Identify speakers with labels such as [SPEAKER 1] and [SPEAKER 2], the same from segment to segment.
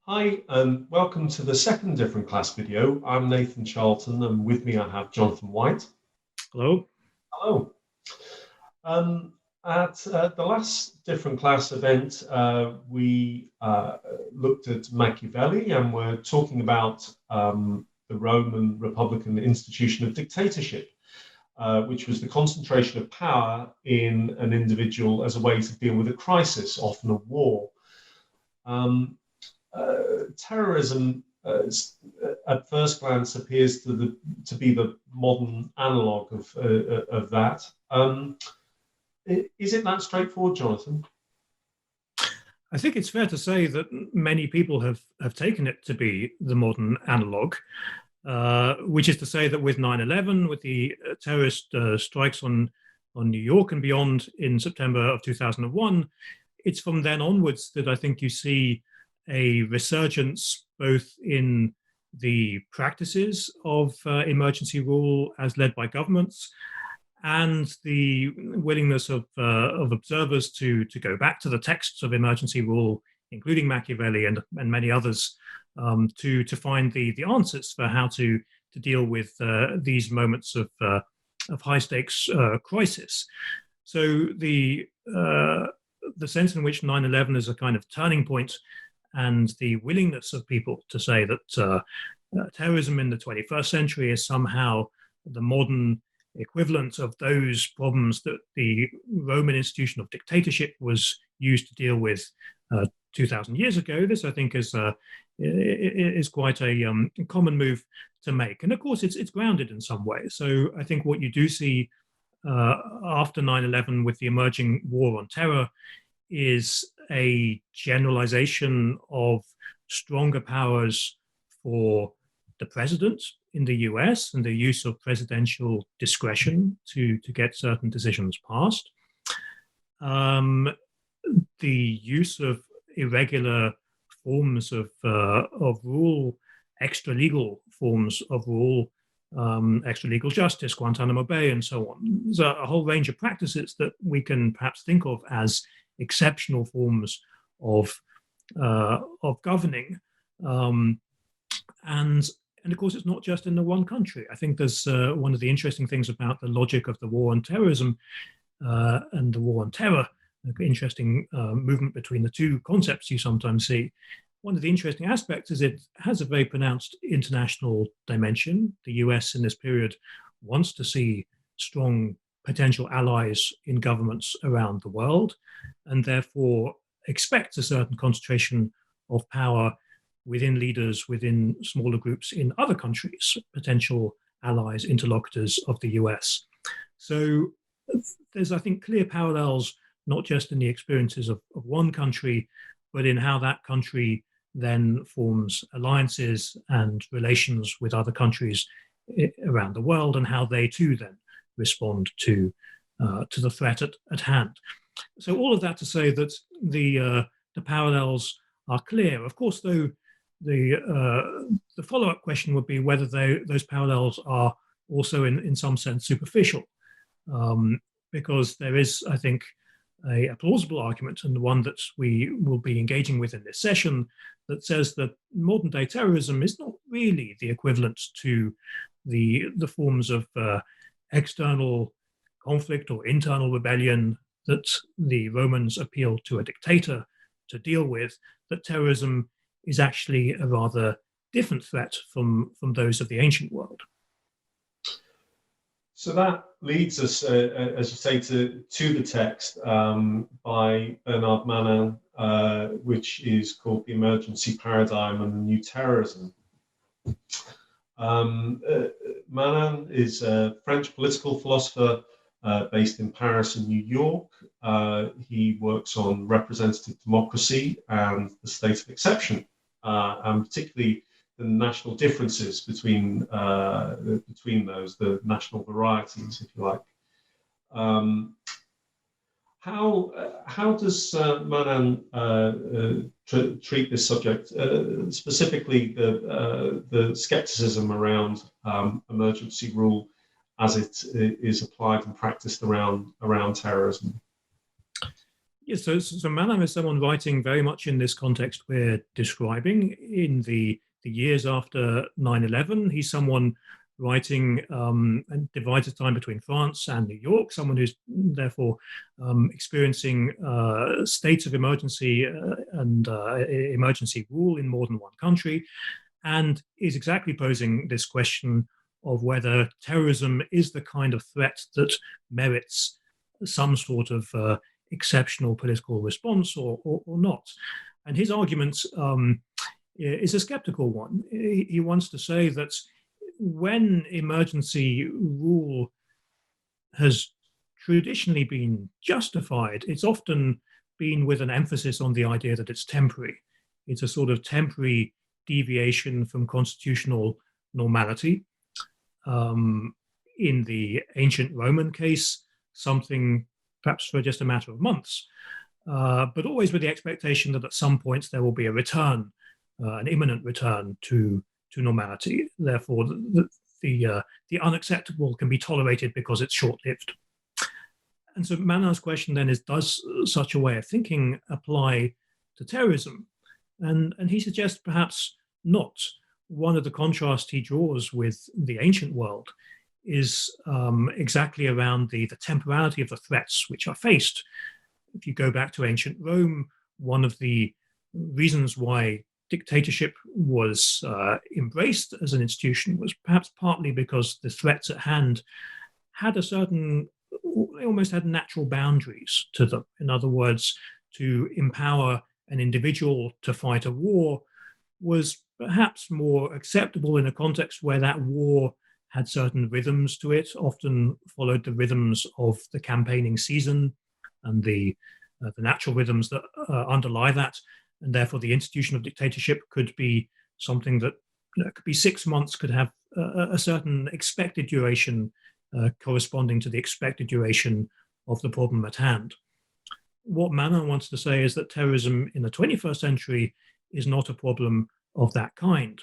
[SPEAKER 1] Hi, and welcome to the second different class video. I'm Nathan Charlton, and with me I have Jonathan White.
[SPEAKER 2] Hello.
[SPEAKER 1] Hello. Um, at the last different class event, we looked at Machiavelli, and we're talking about the Roman Republican institution of dictatorship, which was the concentration of power in an individual as a way to deal with a crisis, often a war. Terrorism, at first glance, appears to be the modern analogue of that. Is it that straightforward, Jonathan?
[SPEAKER 2] I think it's fair to say that many people have taken it to be the modern analogue, which is to say that with 9/11, with the terrorist strikes on New York and beyond in September of 2001, it's from then onwards that I think you see a resurgence both in the practices of emergency rule as led by governments and the willingness of observers to go back to the texts of emergency rule, including Machiavelli and many others, to find the answers for how to deal with these moments of high stakes crisis. So the sense in which 9/11 is a kind of turning point, and the willingness of people to say that terrorism in the 21st century is somehow the modern equivalent of those problems that the Roman institution of dictatorship was used to deal with 2,000 years ago. This, I think, is quite a common move to make. And of course, it's grounded in some way. So I think what you do see after 9/11 with the emerging war on terror is a generalization of stronger powers for the president in the US and the use of presidential discretion to get certain decisions passed. The use of irregular forms of rule, extra-legal forms of rule, extra-legal justice, Guantanamo Bay, and so on. There's a whole range of practices that we can perhaps think of as exceptional forms of governing, and of course it's not just in the one country. I think there's one of the interesting things about the logic of the war on terrorism and the war on terror, an interesting movement between the two concepts you sometimes see. One of the interesting aspects is it has a very pronounced international dimension. The US in this period wants to see strong potential allies in governments around the world, and therefore expects a certain concentration of power within leaders, within smaller groups in other countries, potential allies, interlocutors of the US. So there's, I think, clear parallels, not just in the experiences of one country, but in how that country then forms alliances and relations with other countries around the world, and how they too then respond to the threat at hand. So all of that to say that the parallels are clear. Of course, though, the follow-up question would be whether those parallels are also in some sense superficial, because there is, I think, a plausible argument, and the one that we will be engaging with in this session, that says that modern day terrorism is not really the equivalent to the forms of external conflict or internal rebellion that the Romans appealed to a dictator to deal with, that terrorism is actually a rather different threat from those of the ancient world.
[SPEAKER 1] So that leads us, as you say, to the text by Bernard Manin, which is called The Emergency Paradigm and the New Terrorism. Manin is a French political philosopher based in Paris and New York. He works on representative democracy and the state of exception, and particularly the national differences between those, the national varieties, if you like. How does Manin treat this subject, specifically the skepticism around emergency rule as it is applied and practiced around terrorism?
[SPEAKER 2] Yes, so Manin is someone writing very much in this context we're describing in the years after 9/11. He's someone writing and divides his time between France and New York, someone who's therefore experiencing states of emergency and emergency rule in more than one country, and is exactly posing this question of whether terrorism is the kind of threat that merits some sort of exceptional political response or not. And his argument is a skeptical one. He wants to say that when emergency rule has traditionally been justified, it's often been with an emphasis on the idea that it's temporary. It's a sort of temporary deviation from constitutional normality. In the ancient Roman case, something perhaps for just a matter of months, but always with the expectation that at some points there will be a return, an imminent return to normality. Therefore, the unacceptable can be tolerated because it's short-lived. And so Manin's question then is, does such a way of thinking apply to terrorism? And he suggests perhaps not. One of the contrasts he draws with the ancient world is exactly around the temporality of the threats which are faced. If you go back to ancient Rome, one of the reasons why dictatorship was embraced as an institution was perhaps partly because the threats at hand had a certain, they almost had natural boundaries to them. In other words, to empower an individual to fight a war was perhaps more acceptable in a context where that war had certain rhythms to it, often followed the rhythms of the campaigning season and the natural rhythms that underlie that. And therefore, the institution of dictatorship could be something that could be 6 months, could have a certain expected duration corresponding to the expected duration of the problem at hand. What Manin wants to say is that terrorism in the 21st century is not a problem of that kind.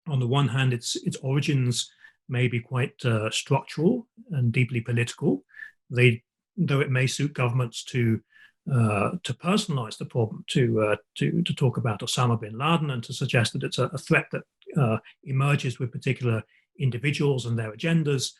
[SPEAKER 2] On the one hand, its origins may be quite structural and deeply political. Though it may suit governments to personalize the problem, to talk about Osama bin Laden and to suggest that it's a threat that emerges with particular individuals and their agendas.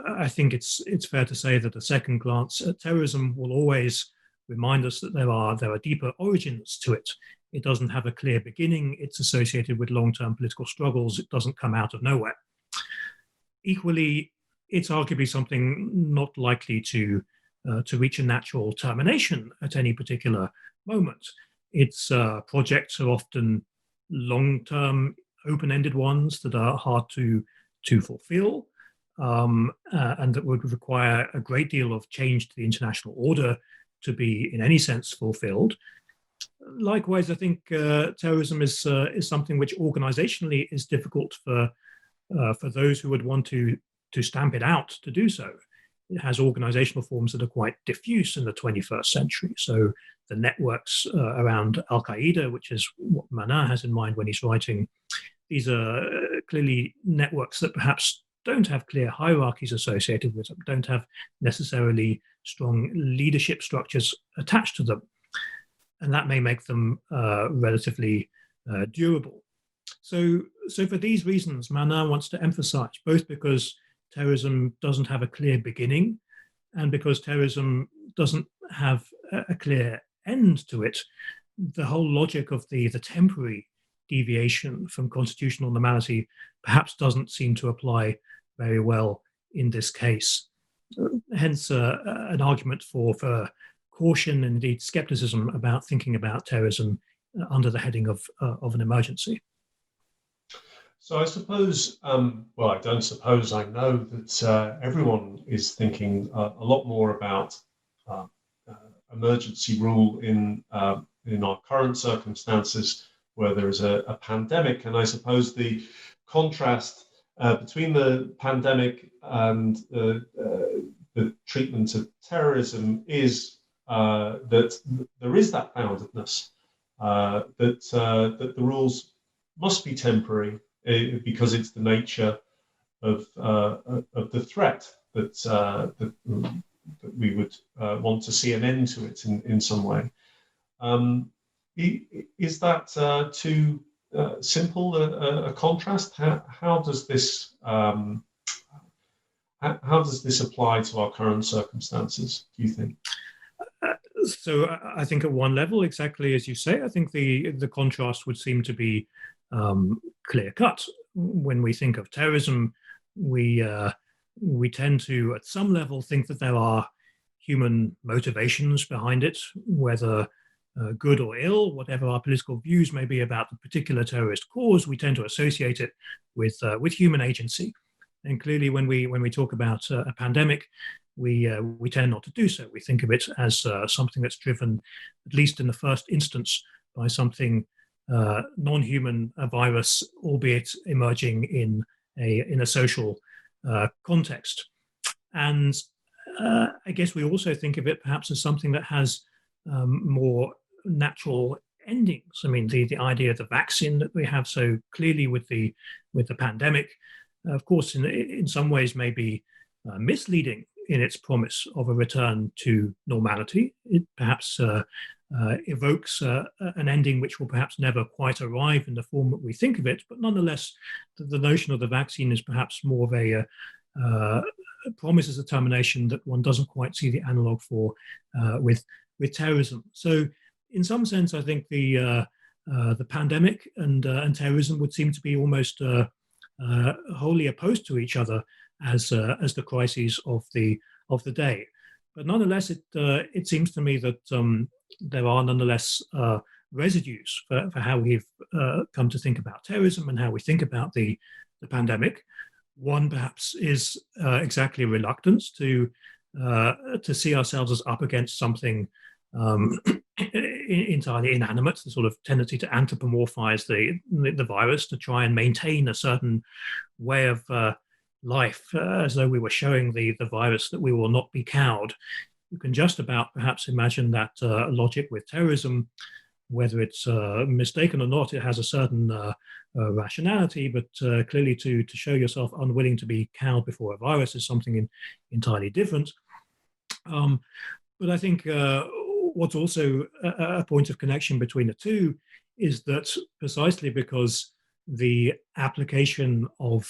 [SPEAKER 2] I think it's fair to say that a second glance at terrorism will always remind us that there are deeper origins to it. It doesn't have a clear beginning. It's associated with long-term political struggles. It doesn't come out of nowhere. Equally, it's arguably something not likely to reach a natural termination at any particular moment. Its projects are often long-term, open-ended ones that are hard to fulfill, and that would require a great deal of change to the international order to be, in any sense, fulfilled. Likewise, I think terrorism is something which organizationally is difficult for those who would want to stamp it out to do so. It has organizational forms that are quite diffuse in the 21st century. So the networks around Al-Qaeda, which is what Manin has in mind when he's writing, these are clearly networks that perhaps don't have clear hierarchies associated with them, don't have necessarily strong leadership structures attached to them. And that may make them relatively durable. So for these reasons, Manin wants to emphasize, both because terrorism doesn't have a clear beginning and because terrorism doesn't have a clear end to it, the whole logic of the temporary deviation from constitutional normality perhaps doesn't seem to apply very well in this case. Hence, an argument for caution and indeed skepticism about thinking about terrorism under the heading of an emergency.
[SPEAKER 1] So I suppose, well, I don't suppose, I know that everyone is thinking a lot more about emergency rule in our current circumstances where there is a pandemic. And I suppose the contrast between the pandemic and the treatment of terrorism is that there is that boundedness, that the rules must be temporary because it's the nature of the threat that that we would want to see an end to it in some way. Is that too simple a contrast? How does this apply to our current circumstances, do you think?
[SPEAKER 2] So I think at one level, exactly as you say, I think the contrast would seem to be clear cut. When we think of terrorism, we tend to, at some level, think that there are human motivations behind it, whether good or ill, whatever our political views may be about the particular terrorist cause. We tend to associate it with human agency. And clearly, when we talk about a pandemic, we tend not to do so. We think of it as something that's driven, at least in the first instance, by something non-human, a virus, albeit emerging in a social context. And I guess we also think of it perhaps as something that has more natural endings. I mean, the idea of the vaccine that we have so clearly with the pandemic, of course, in some ways may be misleading in its promise of a return to normality. It perhaps evokes an ending which will perhaps never quite arrive in the form that we think of it, but nonetheless, the notion of the vaccine is perhaps more of a promise as a termination that one doesn't quite see the analog for with terrorism. So, in some sense, I think the pandemic and terrorism would seem to be almost wholly opposed to each other as the crises of the day. But nonetheless, it seems to me that there are nonetheless residues for how we've come to think about terrorism and how we think about the pandemic. One perhaps is exactly a reluctance to see ourselves as up against something entirely inanimate, the sort of tendency to anthropomorphize the virus, to try and maintain a certain way of life, as though we were showing the virus that we will not be cowed. You can just about perhaps imagine that logic with terrorism. Whether it's mistaken or not, it has a certain rationality, but clearly to show yourself unwilling to be cowed before a virus is something entirely different. But I think what's also a point of connection between the two is that precisely because the application of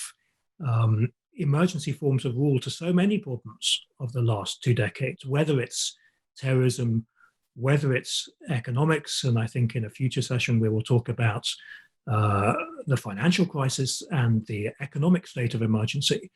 [SPEAKER 2] emergency forms of rule to so many problems of the last 2 decades, whether it's terrorism, whether it's economics, and I think in a future session we will talk about the financial crisis and the economic state of emergency.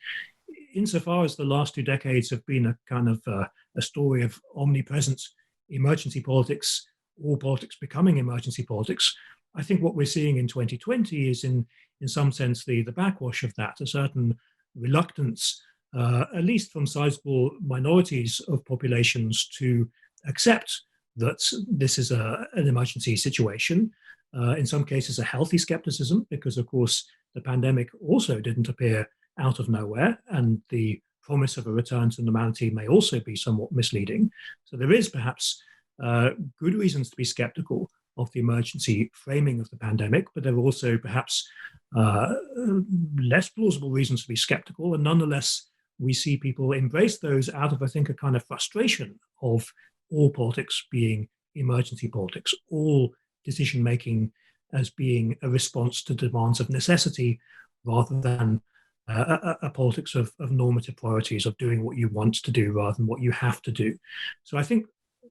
[SPEAKER 2] Insofar as the last 2 decades have been a kind of a story of omnipresent emergency politics, all politics becoming emergency politics, I think what we're seeing in 2020 is in some sense the backwash of that, a certain reluctance, at least from sizable minorities of populations, to accept that this is an emergency situation. In some cases, a healthy skepticism, because of course the pandemic also didn't appear out of nowhere, and the promise of a return to normality may also be somewhat misleading. So there is perhaps good reasons to be skeptical of the emergency framing of the pandemic, but there are also perhaps less plausible reasons to be skeptical, and nonetheless we see people embrace those out of, I think, a kind of frustration of all politics being emergency politics, all decision-making as being a response to demands of necessity rather than a politics of normative priorities, of doing what you want to do rather than what you have to do. So I think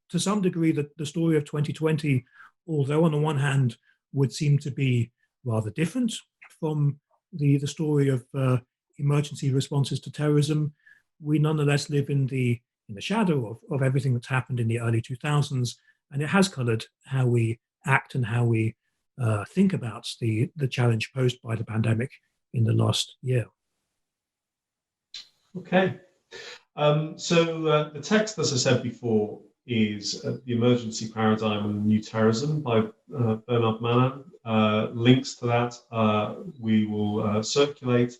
[SPEAKER 2] to some degree that the story of 2020, although on the one hand would seem to be rather different from the story of emergency responses to terrorism, we nonetheless live in the shadow of everything that's happened in the early 2000s, and it has colored how we act and how we think about the challenge posed by the pandemic in the last year.
[SPEAKER 1] Okay. So the text, as I said before, is The Emergency Paradigm and New Terrorism by Bernard Manin. Links to that we will circulate.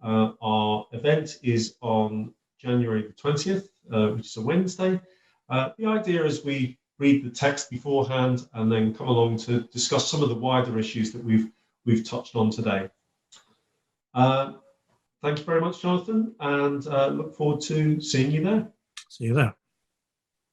[SPEAKER 1] Our event is on January the 20th, which is a Wednesday. The idea is we read the text beforehand and then come along to discuss some of the wider issues that we've touched on today. Thank you very much, Jonathan, and look forward to seeing you there.
[SPEAKER 2] See you there.